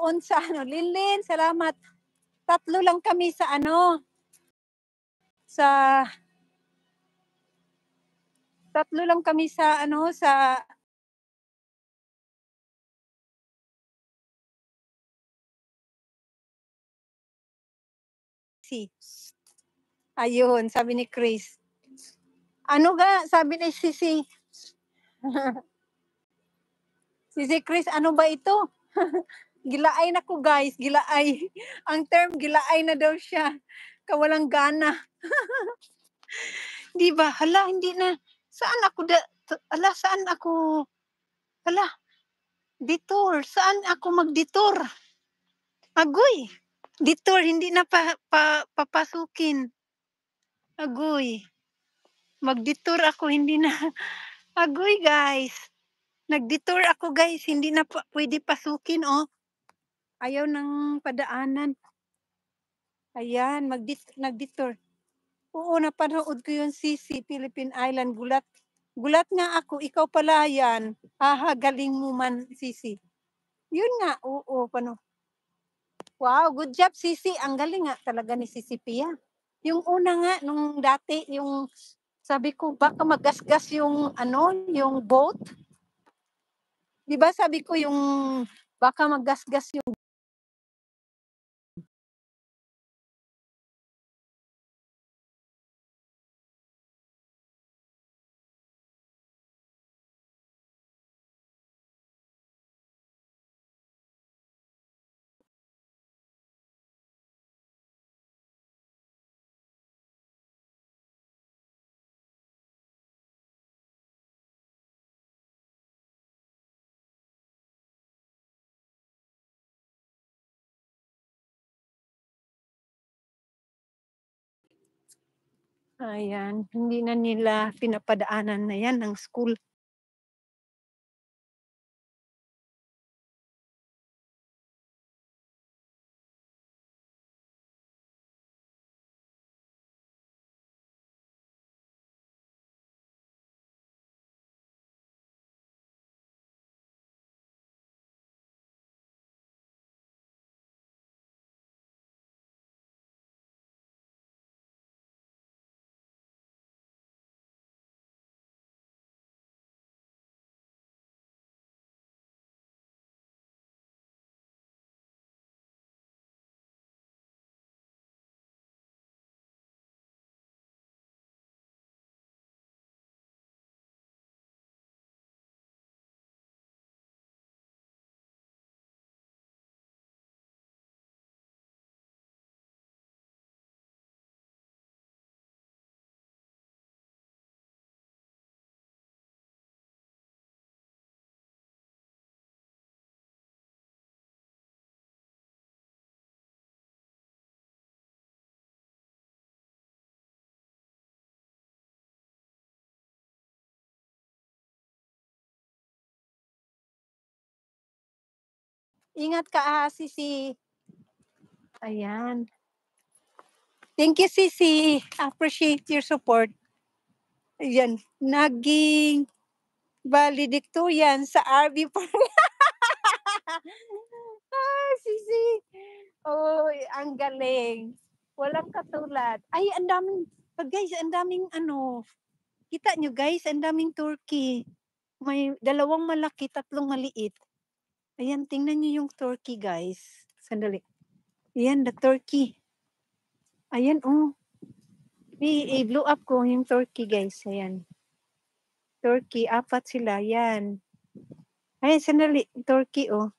doon sa ano, Linlin, salamat. 3 lang kami sa ano, sa 3 lang kami sa ano, sa ayun, sabi ni Chris. Ano ga, sabi ni Sisi. Sisi Chris, ano ba ito? Gilaay na ko guys, gilaay. Ang term, gilaay na daw siya. Kawalang gana. Di ba? Hala, hindi na. Saan ako saan ako? Hala, detour. Saan ako mag-detour? Agoy. Detour, hindi na papasukin. Agoy. Mag-detour ako, hindi na. Agoy guys. Nag-detour ako guys, hindi na pwede pasukin, oh. Ayaw ng padaanan. Ayan, nag-detour. Oo, napanood ko yung Sisi, Philippine Island. Gulat nga ako, ikaw pala yan. Haha, galing mo man, Sisi. Yun nga, oo, Wow, good job, Sisi. Ang galing nga talaga ni Sisi Pia. Yung una nga, nung dati, yung sabi ko, baka magasgas yung, yung boat. Di ba sabi ko yung, baka magasgas yung ayan, hindi na nila pinapadaanan na yan ng school. Ingat ka, Sisi. Ayan. Thank you, Sisi. Appreciate your support. Ayan, naging valedictorian sa RV Park. Sisi. Oh, ang galing. Walang katulad. Ay, ang daming, guys, ang daming kita nyo guys, ang daming turkey. May 2 malaki, 3 maliit. Ayan, tingnan nyo yung turkey guys. Sandali. Ayan, the turkey. Ayan, oh. I-blow up ko yung turkey guys. Ayan. Turkey, 4 sila. Yan. Ay, sandali. Turkey, oh.